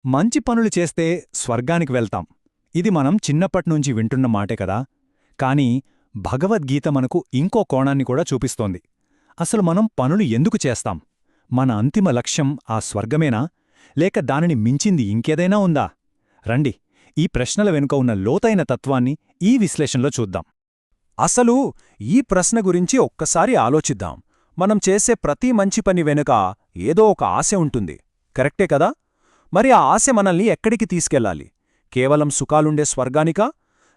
మంచి పనులు చేస్తే స్వర్గానికి వెళ్తాం. ఇది మనం చిన్నప్పట్నుంచి వింటున్న మాటే కదా. కాని భగవద్గీత మనకు ఇంకో కోణాన్ని కూడా చూపిస్తోంది. అసలు మనం పనులు ఎందుకు చేస్తాం? మన అంతిమ లక్ష్యం ఆ స్వర్గమేనా, లేక దానిని మించింది ఇంకేదైనా ఉందా? రండి, ఈ ప్రశ్నల వెనుక ఉన్న లోతైన తత్వాన్ని ఈ విశ్లేషణలో చూద్దాం. అసలు ఈ ప్రశ్న గురించి ఒక్కసారి ఆలోచిద్దాం. మనం చేసే ప్రతి మంచి పని వెనుక ఏదో ఒక ఆశ ఉంటుంది, కరెక్టే కదా? మరి ఆ ఆశ మనల్ని ఎక్కడికి తీసుకెళ్లాలి? కేవలం సుఖాలుండే స్వర్గానికా,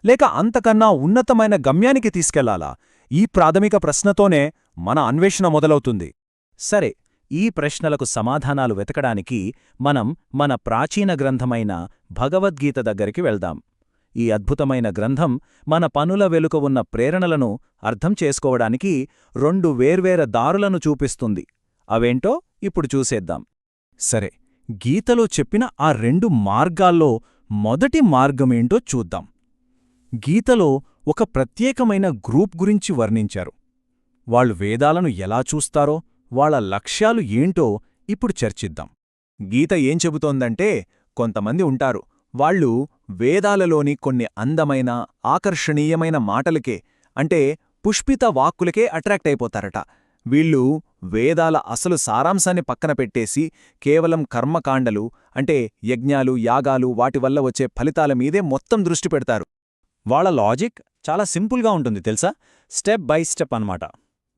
లేక అంతకన్నా ఉన్నతమైన గమ్యానికి తీసుకెళ్లాలా? ఈ ప్రాథమిక ప్రశ్నతోనే మన అన్వేషణ మొదలవుతుంది. సరే, ఈ ప్రశ్నలకు సమాధానాలు వెతకడానికి మనం మన ప్రాచీన గ్రంథమైన భగవద్గీత దగ్గరికి వెళ్దాం. ఈ అద్భుతమైన గ్రంథం మన పనుల వెలుక ఉన్న ప్రేరణలను అర్థం చేసుకోవడానికి రెండు వేర్వేరు దారులను చూపిస్తుంది. అవేంటో ఇప్పుడు చూసేద్దాం. సరే, గీతలో చెప్పిన ఆ రెండు మార్గాల్లో మొదటి మార్గమేంటో చూద్దాం. గీతలో ఒక ప్రత్యేకమైన గ్రూప్ గురించి వర్ణించారు. వాళ్ళు వేదాలను ఎలా చూస్తారో, వాళ్ళ లక్ష్యాలు ఏంటో ఇప్పుడు చర్చిద్దాం. గీత ఏం చెబుతోందంటే, కొంతమంది ఉంటారు, వాళ్ళు వేదాలలోని కొన్ని అందమైన, ఆకర్షణీయమైన మాటలకే, అంటే పుష్పిత వాక్కులకే అట్రాక్ట్ అయిపోతారట. వీళ్ళు వేదాల అసలు సారాంశాన్ని పక్కన పెట్టేసి కేవలం కర్మకాండలు, అంటే యజ్ఞాలు, యాగాలు, వాటి వల్ల వచ్చే ఫలితాల మీదే మొత్తం దృష్టి పెడతారు. వాళ్ళ లాజిక్ చాలా సింపుల్గా ఉంటుంది తెలుసా? స్టెప్ బై స్టెప్ అన్నమాట.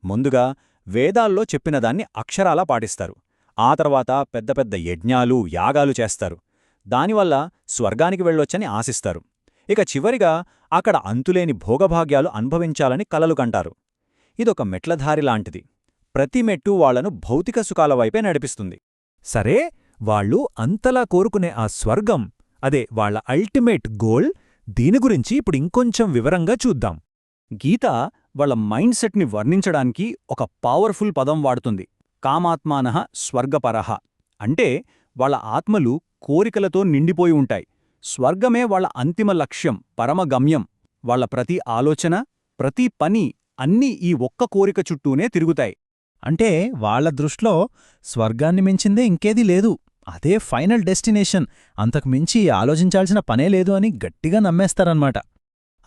ముందుగా వేదాల్లో చెప్పినదాన్ని అక్షరాలా పాటిస్తారు. ఆ తర్వాత పెద్ద పెద్ద యజ్ఞాలు, యాగాలు చేస్తారు. దానివల్ల స్వర్గానికి వెళ్ళొచ్చని ఆశిస్తారు. ఇక చివరిగా అక్కడ అంతులేని భోగభాగ్యాలు అనుభవించాలని కలలు కంటారు. ఇదొక మెట్లధారిలాంటిది. ప్రతి మెట్టు వాళ్లను భౌతిక సుఖాల వైపే నడిపిస్తుంది. సరే, వాళ్ళు అంతలా కోరుకునే ఆ స్వర్గం, అదే వాళ్ల అల్టిమేట్ గోల్, దీని గురించి ఇప్పుడు ఇంకొంచెం వివరంగా చూద్దాం. గీత వాళ్ల మైండ్ సెట్ని వర్ణించడానికి ఒక పవర్ఫుల్ పదం వాడుతుంది: కామాత్మానః స్వర్గపరః. అంటే వాళ్ల ఆత్మలు కోరికలతో నిండిపోయి ఉంటాయి. స్వర్గమే వాళ్ల అంతిమ లక్ష్యం, పరమగమ్యం. వాళ్ల ప్రతి ఆలోచన, ప్రతి పని అన్నీ ఈ ఒక్క కోరిక చుట్టూనే తిరుగుతాయి. అంటే వాళ్ల దృష్టిలో స్వర్గాన్ని మించిందే ఇంకేదీ లేదు, అదే ఫైనల్ డెస్టినేషన్, అంతకు మించి ఆలోచించాల్సిన పనే లేదు అని గట్టిగా నమ్మేస్తారన్నమాట.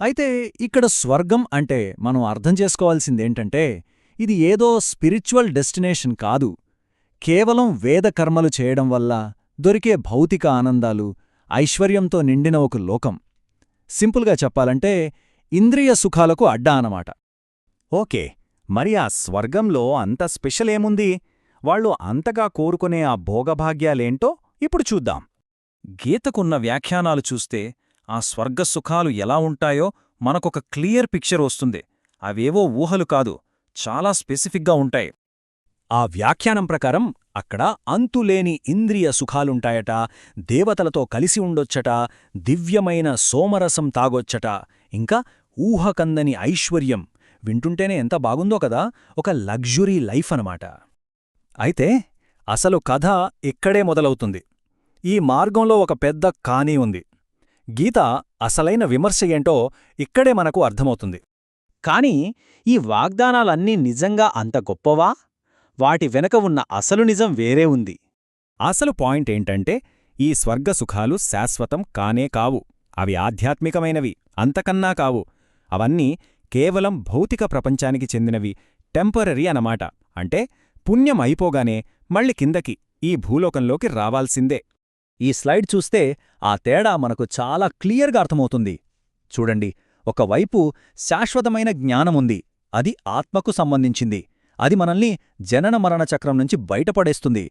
అయితే ఇక్కడ స్వర్గం అంటే మనం అర్థం చేసుకోవాల్సిందేంటంటే, ఇది ఏదో స్పిరిచువల్ డెస్టినేషన్ కాదు. కేవలం వేదకర్మలు చేయడం వల్ల దొరికే భౌతిక ఆనందాలు, ఐశ్వర్యంతో నిండిన ఒక లోకం. సింపుల్గా చెప్పాలంటే ఇంద్రియ సుఖాలకు అడ్డా అన్నమాట. ఓకే, మరి ఆ స్వర్గంలో అంత స్పెషల్ ఏముంది? వాళ్ళు అంతగా కోరుకునే ఆ భోగభాగ్యాలేంటో ఇప్పుడు చూద్దాం. గీతకున్న వ్యాఖ్యానాలు చూస్తే ఆ స్వర్గసుఖాలు ఎలా ఉంటాయో మనకొక క్లియర్ పిక్చర్ వస్తుంది. అవేవో ఊహలు కాదు, చాలా స్పెసిఫిక్గా ఉంటాయి. ఆ వ్యాఖ్యానం ప్రకారం అక్కడ అంతులేని ఇంద్రియ సుఖాలుంటాయట, దేవతలతో కలిసి ఉండొచ్చట, దివ్యమైన సోమరసం తాగొచ్చట, ఇంకా ఊహకందని ఐశ్వర్యం. వింటుంటేనే ఎంత బాగుందో కదా, ఒక లగ్జరీ లైఫ్ అనమాట. అయితే అసలు కథ ఇక్కడే మొదలవుతుంది. ఈ మార్గంలో ఒక పెద్ద కానీ ఉంది. గీత అసలైన విమర్శ ఏంటో ఇక్కడే మనకు అర్థమవుతుంది. కాని ఈ వాగ్దానాలన్నీ నిజంగా అంత గొప్పవా? వాటి వెనక ఉన్న అసలు నిజం వేరే ఉంది. అసలు పాయింట్ ఏంటంటే, ఈ స్వర్గసుఖాలు శాశ్వతం కానే కావు. అవి ఆధ్యాత్మికమైనవి, అంతకన్నా కావు. అవన్నీ కేవలం భౌతిక ప్రపంచానికి చెందినవి, టెంపరరీ అనమాట. అంటే పుణ్యం అయిపోగానే మళ్ళీ కిందకి, ఈ భూలోకంలోకి రావాల్సిందే. ఈ స్లైడ్ చూస్తే ఆ తేడా మనకు చాలా క్లియర్గా అర్థమవుతుంది. చూడండి, ఒకవైపు శాశ్వతమైన జ్ఞానముంది, అది ఆత్మకు సంబంధించింది, అది మనల్ని జనన మరణ చక్రం నుంచి బయటపడేస్తుంది.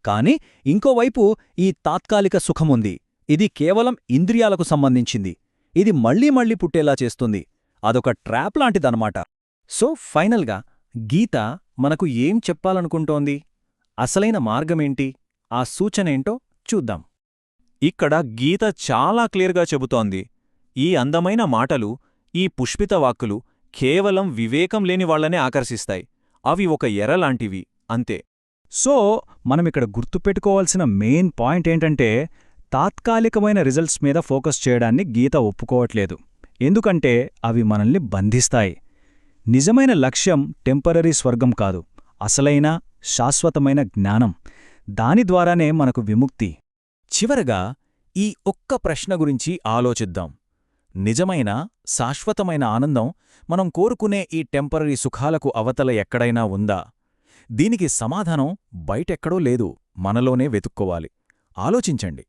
కాని ఇంకోవైపు ఈ తాత్కాలిక సుఖముంది, ఇది కేవలం ఇంద్రియాలకు సంబంధించింది, ఇది మళ్లీ మళ్లీ పుట్టేలా చేస్తుంది. అదొక ట్రాప్ లాంటిదన్నమాట. సో ఫైనల్గా గీత మనకు ఏం చెప్పాలనుకుంటోంది? అసలైన మార్గమేంటి? ఆ సూచనేంటో చూద్దాం. ఇక్కడ గీత చాలా క్లియర్గా చెబుతోంది, ఈ అందమైన మాటలు, ఈ పుష్పిత వాక్కులు కేవలం వివేకం లేని వాళ్లనే ఆకర్షిస్తాయి. అవి ఒక ఎరలాంటివి, అంతే. సో మనమిక్కడ గుర్తుపెట్టుకోవాల్సిన మెయిన్ పాయింట్ ఏంటంటే, తాత్కాలికమైన రిజల్ట్స్ మీద ఫోకస్ చేయడాన్ని గీత ఒప్పుకోవట్లేదు. ఎందుకంటే అవి మనల్ని బంధిస్తాయి. నిజమైన లక్ష్యం టెంపరరీ స్వర్గం కాదు, అసలైన శాశ్వతమైన జ్ఞానం. దాని ద్వారానే మనకు విముక్తి. చివరగా ఈ ఒక్క ప్రశ్న గురించి ఆలోచిద్దాం. నిజమైన, శాశ్వతమైన ఆనందం మనం కోరుకునే ఈ టెంపరరీ సుఖాలకు అవతల ఎక్కడైనా ఉందా? దీనికి సమాధానం బయటెక్కడో లేదు, మనలోనే వెతుక్కోవాలి. ఆలోచించండి.